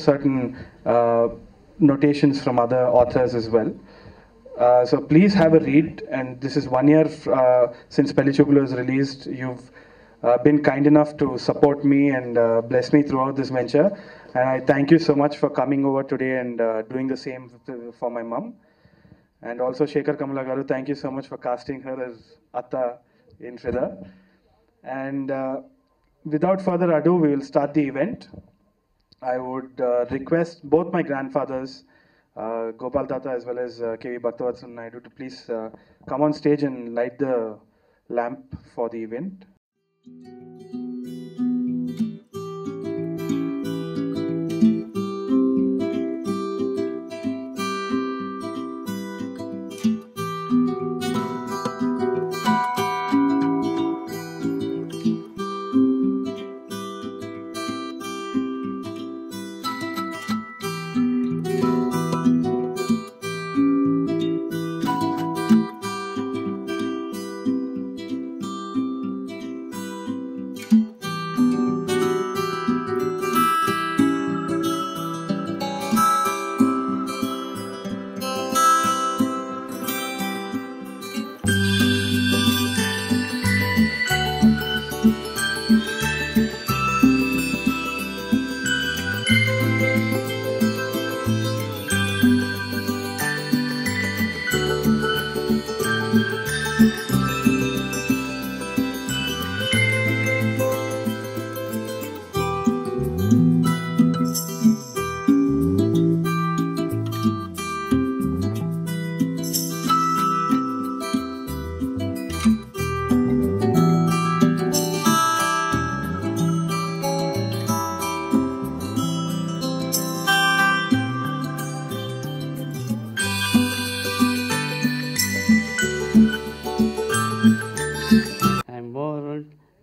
Certain notations from other authors as well. So please have a read. And this is 1 year since Pelli Choopulu was released. You've been kind enough to support me and bless me throughout this venture. And I thank you so much for coming over today and doing the same for my mom. And also Shekhar Kamala Garu, thank you so much for casting her as Atta in Fida. And without further ado, we will start the event. I would request both my grandfathers, Gopal Tata as well as K.V. Bhaktavatsal Naidu, to please come on stage and light the lamp for the event.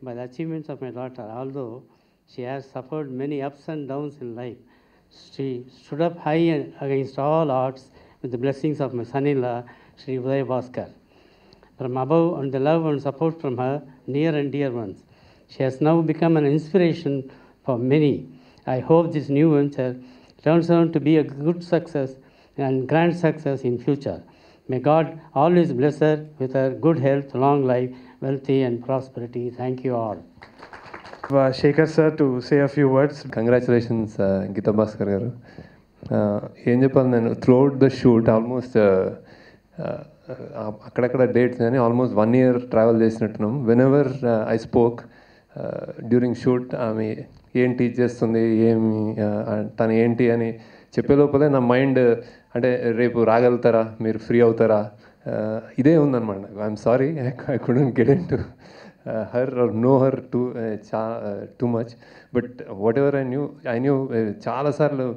By the achievements of my daughter, although she has suffered many ups and downs in life, she stood up high against all odds with the blessings of my son-in-law, Sri Uday Bhaskar. From above and the love and support from her near and dear ones, she has now become an inspiration for many. I hope this new venture turns out to be a good success and grand success in future. May God always bless her with her good health, long life, wealthy and prosperity. Thank you all. Shekhar sir to say a few words. Congratulations, Geeta Bhaskar garu. ఏం చెప్పాలి నేను throughout the shoot almost అక్కడక్కడ dates కానీ almost 1 year travel చేసినట్టున్నాం. Whenever I spoke during shoot ఆమె ఏం teach చేస్తుంది, ఏమి తను ఏంటి అని చెప్పే లోపలే నా మైండ్ అంటే రేపు రాగలుగుతారా, మీరు ఫ్రీ అవుతారా, ఇదే ఉందన్నమాట. I'm sorry I couldn't get in to her or know her too much, but whatever I knew చాలా సార్లు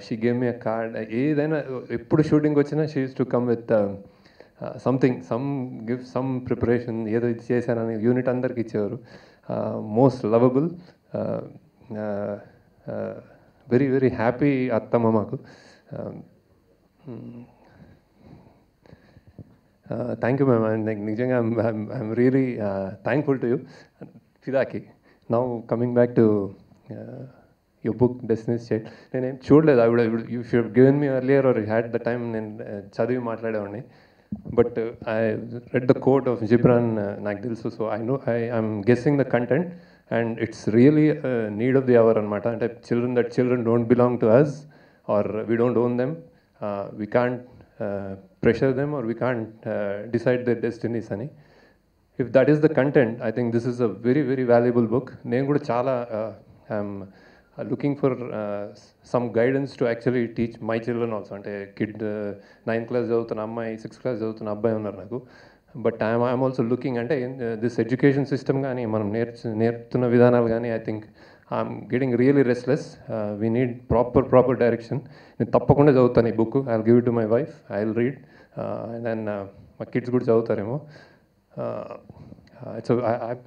she gave me a card. ఏదైనా ఎప్పుడు షూటింగ్కి వచ్చినా she used to come with something, some preparation, ఏదో ఇది చేశానని యూనిట్ అందరికి ఇచ్చేవారు. Most lovable, very very happy అత్తమ్మ మాకు. Thank you, ma'am. And నిజంగా I'm really thankful to you. Fidaki. Now coming back to your book, Destiny's Child. నేనేం చూడలేదు. You should have given me earlier or had the time నేను చదివి మాట్లాడేవాడిని. But I read the quote of Gibran నాకు తెలుసు. So I know I'm guessing the content and it's really a need of the hour అనమాట. అంటే children don't belong to us or we don't own them. We can't pressure them or we can't decide their destinies ani. If that is the content, I think this is a very very valuable book. Nenu kuda chaala I'm looking for some guidance to actually teach my children also. Ante kid 9th class చదువుతున్న అమ్మాయి 6th class చదువుతున్న అబ్బాయి ఉన్నారు నాకు. But I'm also looking అంటే this education system కానీ మనం నేర్పుతున్న విధానాలు కానీ I think I'm getting really restless. We need proper direction. నేను తప్పకుండా చదువుతాను ఈ book. I will give it to my wife, I will read, and then మా కిడ్స్ కూడా చదువుతారేమో.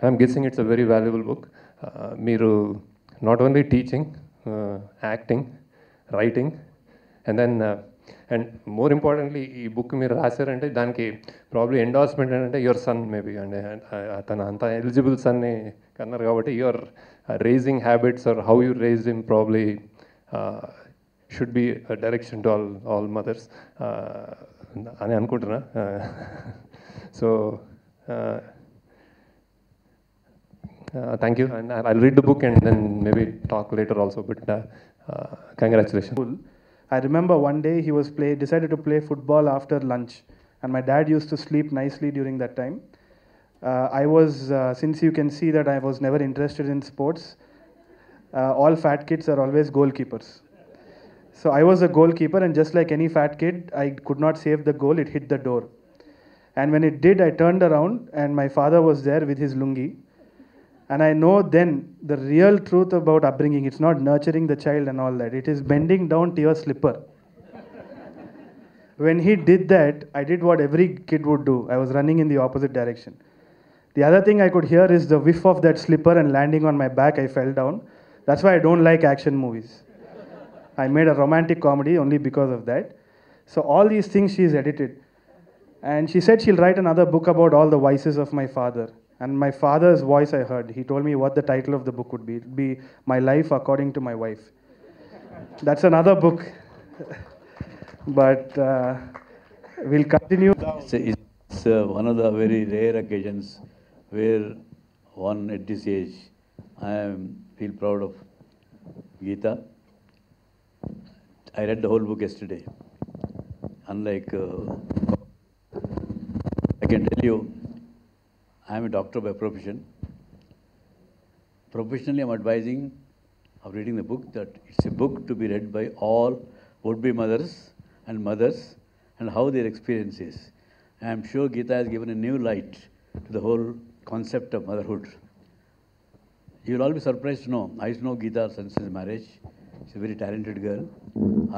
I'm guessing it's a very valuable book. మీరు not only teaching, acting, writing, and then and more importantly ఈ book మీరు రాశారంటే దానికి probably endorsement అంటే your son maybe అంటే తన అంత ఎలిజిబుల్ సన్ని కన్నారు కాబట్టి your raising habits or how you raise him probably should be direction to all mothers అని అనుకుంటున్నా. So thank you, and I'll read the book and then maybe talk later also, but congratulations. I remember one day he was decided to play football after lunch, and my dad used to sleep nicely during that time. I was, since you can see that I was never interested in sports, all fat kids are always goalkeepers. So I was a goalkeeper, and just like any fat kid, I could not save the goal, it hit the door. And when it did, I turned around and my father was there with his lungi. And I know then the real truth about upbringing. It's not nurturing the child and all that. It is bending down to your slipper. When he did that, I did what every kid would do. I was running in the opposite direction. The other thing I could hear is the whiff of that slipper, and landing on my back, I fell down. That's why I don't like action movies. I made a romantic comedy only because of that. So all these things she's edited. And she said she'll write another book about all the vices of my father. And my father's voice I heard. He told me what the title of the book would be. It would be My Life According to My Wife. That's another book. But we'll continue. It's one of the very rare occasions where one at this age, I feel proud of Geeta. I read the whole book yesterday. Unlike, I can tell you, I am a doctor by profession. Professionally, I am advising of reading the book that it's a book to be read by all would-be mothers and how their experience is. I am sure Geeta has given a new light to the whole concept of motherhood. You will all be surprised to know, I used to know Geeta since his marriage. She's a very talented girl,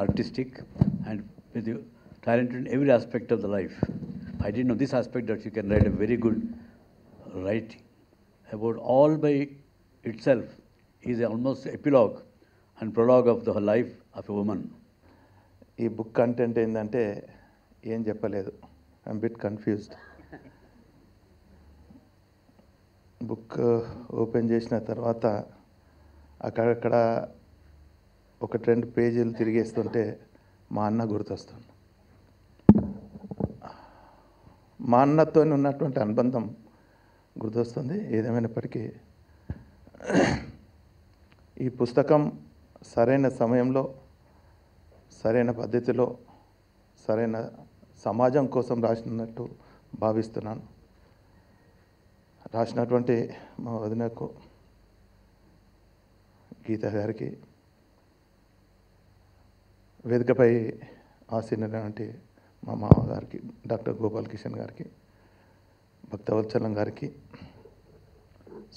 artistic, and with talented in every aspect of the life. I didn't know this aspect, that she can write a very good writing about all by itself is almost epilogue and prologue of the life of a woman. ఈ book content ఏంటంటే ఏం చెప్పలేదు. I'm bit confused. Book open చేసిన తర్వాత అక్కడక్కడ ఒక 2 పేజీలు తిరిగేస్తుంటే మా అన్న గుర్తొస్తుంది. మా అన్నతో ఉన్నటువంటి అనుబంధం గుర్తొస్తుంది. ఏదేమైనప్పటికీ ఈ పుస్తకం సరైన సమయంలో, సరైన పద్ధతిలో, సరైన సమాజం కోసం రాసినట్టు భావిస్తున్నాను. రాసినటువంటి మా వదినకు గీత గారికి, వేదికపై ఆసీనులైనటువంటి మా మామగారికి డాక్టర్ గోపాల్ కిషన్ గారికి, భక్తవత్సలం గారికి,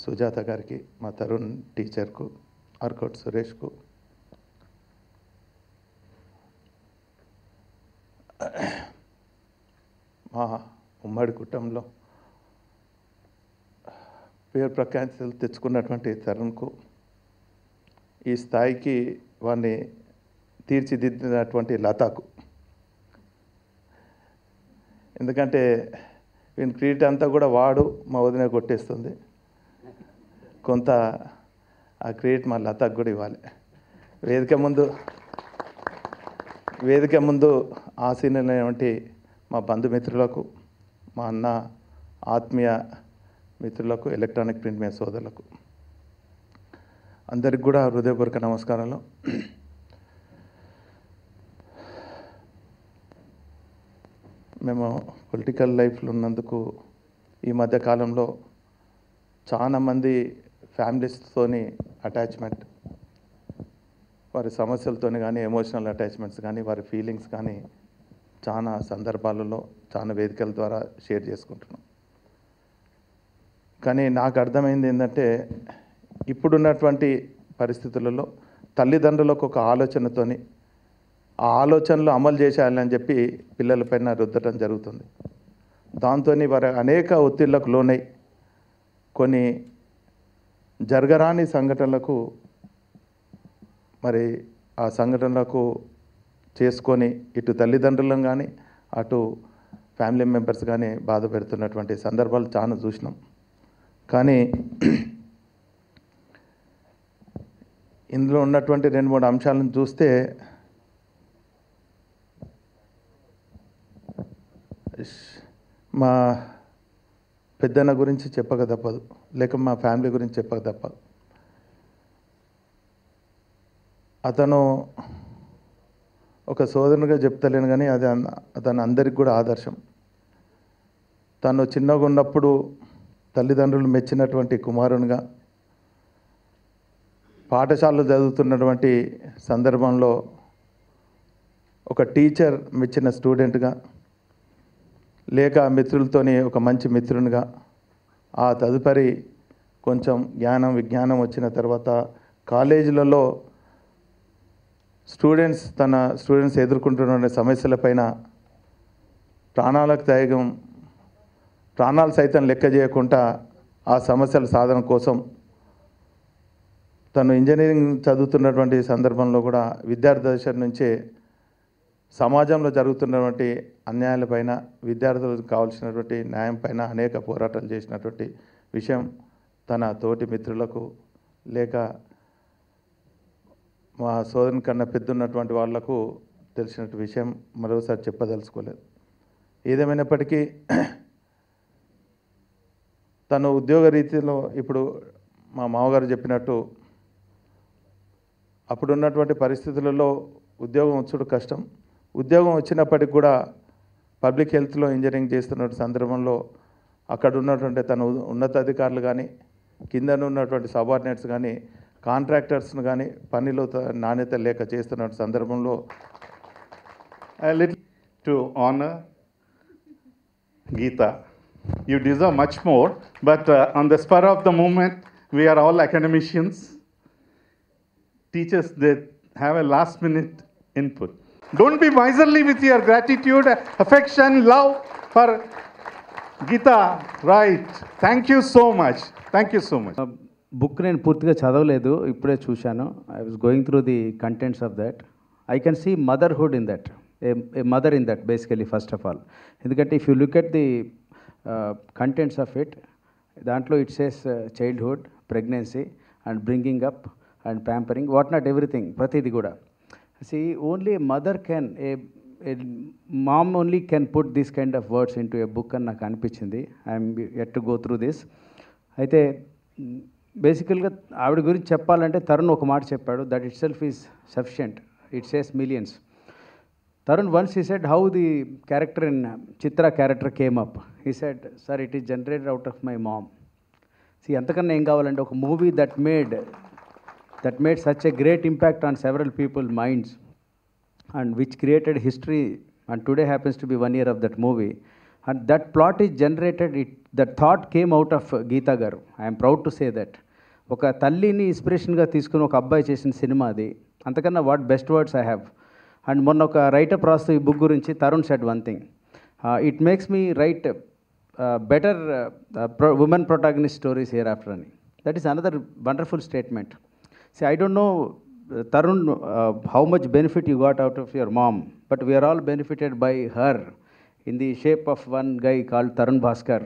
సుజాత గారికి, మా తరుణ్ టీచర్కు, ఆర్కోట్ సురేష్కు, మా ఉమ్మడి కుటుంబంలో పేరు ప్రఖ్యాతులు తెచ్చుకున్నటువంటి తరుణ్కు, ఈ స్థాయికి వాడిని తీర్చిదిద్దినటువంటి లతాకు, ఎందుకంటే వీని క్రెడిట్ అంతా కూడా వాడు మా వదిన కొట్టేస్తుంది. కొంత ఆ క్రెడిట్ మా లతాకు కూడా ఇవ్వాలి. వేదిక ముందు ఆసీనులైనటువంటి మా బంధుమిత్రులకు, మా అన్న ఆత్మీయ మిత్రులకు, ఎలక్ట్రానిక్ ప్రింట్ మీడియా సోదరులకు అందరికి కూడా హృదయపూర్వక నమస్కారాలు. మేము పొలిటికల్ లైఫ్లో ఉన్నందుకు ఈ మధ్య కాలంలో చాలామంది ఫ్యామిలీస్తోని అటాచ్మెంట్, వారి సమస్యలతోని కానీ, ఎమోషనల్ అటాచ్మెంట్స్ కానీ, వారి ఫీలింగ్స్ కానీ చాలా సందర్భాలలో చాలా వేదికల ద్వారా షేర్ చేసుకుంటున్నాం. కానీ నాకు అర్థమైంది ఏంటంటే, ఇప్పుడున్నటువంటి పరిస్థితులలో తల్లిదండ్రులకు ఒక ఆలోచనతోని ఆ ఆలోచనలు అమలు చేసేయాలని చెప్పి పిల్లలపైన రుద్దటం జరుగుతుంది. దాంతో వారి అనేక ఒత్తిళ్లకు లోనై కొన్ని జరగరాని సంఘటనలకు మరి ఆ సంఘటనలకు చేసుకొని ఇటు తల్లిదండ్రులను కానీ అటు ఫ్యామిలీ మెంబర్స్ కానీ బాధ పెడుతున్నటువంటి సందర్భాలు చాలా చూసినాం. కానీ ఇందులో ఉన్నటువంటి 2-3 అంశాలను చూస్తే మా పెద్దన్న గురించి చెప్పక తప్పదు, లేక మా ఫ్యామిలీ గురించి చెప్పక తప్పదు. అతను ఒక సోదరునిగా చెప్తలేను కానీ అది అతను అందరికి కూడా ఆదర్శం. తను చిన్నగా ఉన్నప్పుడు తల్లిదండ్రులు మెచ్చినటువంటి కుమారునిగా, పాఠశాలలో చదువుతున్నటువంటి సందర్భంలో ఒక టీచర్ మెచ్చిన స్టూడెంట్గా, లేక మిత్రులతోని ఒక మంచి మిత్రునిగా, ఆ తదుపరి కొంచెం జ్ఞానం విజ్ఞానం వచ్చిన తర్వాత కాలేజీలలో స్టూడెంట్స్ ఎదుర్కొంటున్న సమస్యలపైన ప్రాణాలు సైతం లెక్క చేయకుండా ఆ సమస్యల సాధన కోసం తను ఇంజనీరింగ్ చదువుతున్నటువంటి సందర్భంలో కూడా విద్యార్థి దశ నుంచే సమాజంలో జరుగుతున్నటువంటి అన్యాయాలపైన, విద్యార్థులకు కావాల్సినటువంటి న్యాయం పైన అనేక పోరాటాలు చేసినటువంటి విషయం తన తోటి మిత్రులకు, లేక మా సోదరుని కన్నా పెద్దున్నటువంటి వాళ్లకు తెలిసిన విషయం మరోసారి చెప్పదలుచుకోలేదు. ఏదేమైనప్పటికీ తను ఉద్యోగ రీతిలో ఇప్పుడు మా మామగారు చెప్పినట్టు అప్పుడున్నటువంటి పరిస్థితులలో ఉద్యోగం వచ్చుడు కష్టం. ఉద్యోగం వచ్చినప్పటికి కూడా పబ్లిక్ హెల్త్లో ఇంజనీరింగ్ చేస్తున్న సందర్భంలో అక్కడ ఉన్నటువంటి తన ఉన్నతాధికారులు కానీ, కింద ఉన్నటువంటి సబార్డినేట్స్ కానీ, కాంట్రాక్టర్స్ను కానీ పనిలో నాణ్యత లేక చేస్తున్న సందర్భంలో to honor Geeta. You deserve much more, but on the spur of the moment, we are all academicians. Teachers, they have a last-minute input. Don't be miserly with your gratitude, affection, love for Geeta. Right. Thank you so much. Thank you so much. Book నేను పూర్తిగా చదవలేదు, ఇప్పుడే చూశాను. I was going through the contents of that. I can see motherhood in that, a mother in that basically first of all. ఎందుకంటే if you look at the contents of it, దాంట్లో it says childhood, pregnancy and bringing up and pampering, what not everything, ప్రతిది కూడా. See only mother can, a mom only can put this kind of words in to A book అని నాకు అనిపించింది. I'm yet to go through this. అయితే బేసికల్గా ఆవిడ గురించి చెప్పాలంటే తరుణ్ ఒక మాట చెప్పాడు, that it self is sufficient. It says millions. Tarun once he said how the character in Chitra character came up. He said, sir, it is generated out of my mom. See, antakanna em kavalante oka movie that made such a great impact on several people's minds and which created history, and today happens to be 1 year of that movie. And that plot is generated, that thought came out of Geeta garu. I am proud to say that. Oka tallini inspiration ga teeskoni oka abbayi chesina cinema adi. Antakanna what best words I have. And మొన్న ఒక writer రాస్తూ ఈ book గురించి Tarun said one thing, it makes me write better women protagonist stories here after అని. That is another wonderful statement. See I don't know Tarun, how much benefit you got out of your mom, but we are all benefited by her in the shape of one guy called Tarun Bhaskar,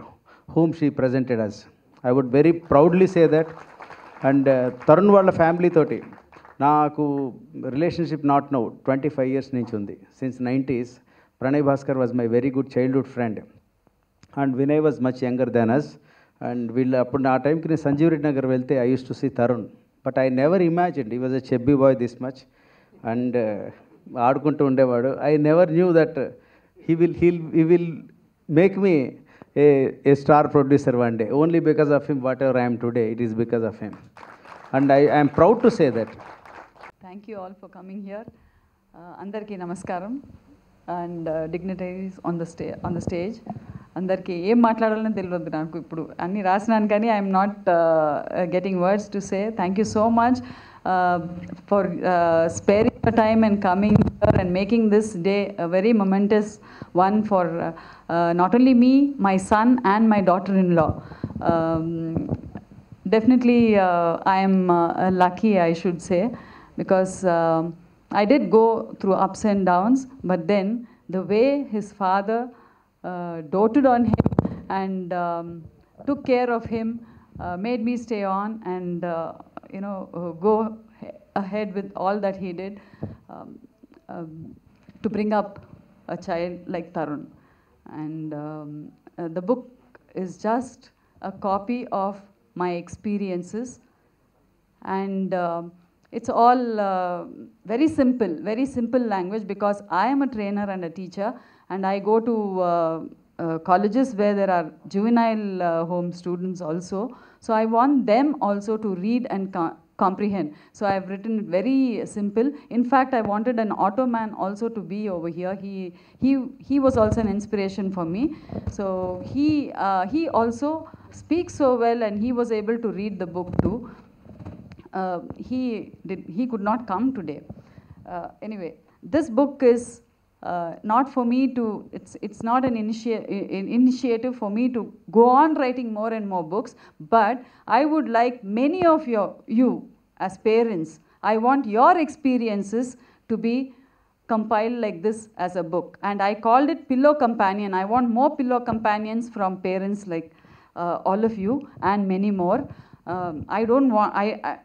whom she presented us. I would very proudly say that. And Tarun వాళ్ళ family తోటి నాకు relationship not now 25 years నుంచి ఉంది. Since 90s, Pranay Bhaskar was my very good childhood friend. And Vinay was much younger than us. And వీళ్ళు అప్పుడు ఆ టైంకి నేను సంజీవ్ రెడ్డి నగర్ వెళ్తే I use to see Tarun. But I never imagined he was a chubby boy this much. And ఆడుకుంటూ ఉండేవాడు. I never knew that he will make me a star producer one day. Only because of him whatever I'm today, it is because of him. And I am proud to say that. Thank you all for coming here. Andarki namaskaram and dignitaries on the stage. Andarki em maatladalani telivadu naaku ippudu anni rasinanu kani I am not getting words to say. Thank you so much for sparing your time and coming here and making this day a very momentous one for not only me, my son, and my daughter-in-law. Definitely, I am lucky, I should say, because I did go through ups and downs, but then the way his father doted on him and took care of him made me stay on and go ahead with all that he did to bring up a child like Tarun. And the book is just a copy of my experiences, and it's all very simple language, because I am a trainer and a teacher, and I go to colleges where there are juvenile home students also. So I want them also to read and comprehend. So I've written it very simple. In fact, I wanted an auto man also to be over here. He was also an inspiration for me. So he also speaks so well, and he was able to read the book too. He could not come today. Anyway, this book is not for me to, it's not an initiative for me to go on writing more and more books, but I would like many of you as parents, I want your experiences to be compiled like this as a book. And I called it Pillow Companion. I want more pillow companions from parents like all of you and many more. I don't want,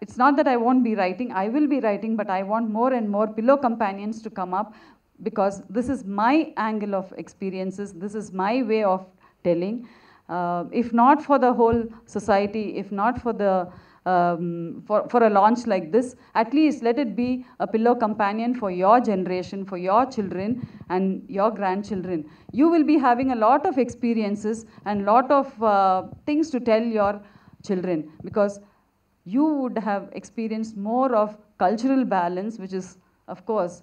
it's not that I won't be writing, I will be writing, but I want more and more pillow companions to come up, because this is my angle of experiences, this is my way of telling. If not for the whole society, if not for the for a launch like this, at least let it be a pillow companion for your generation, for your children and your grandchildren. You will be having a lot of experiences and lot of things to tell your children, because you would have experienced more of cultural balance, which is, of course,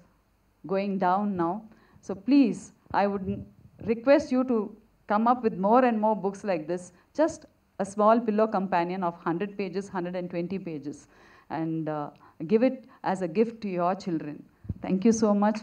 going down now. So please, I would request you to come up with more and more books like this, just a small pillow companion of 100 pages, 120 pages, and give it as a gift to your children. Thank you so much.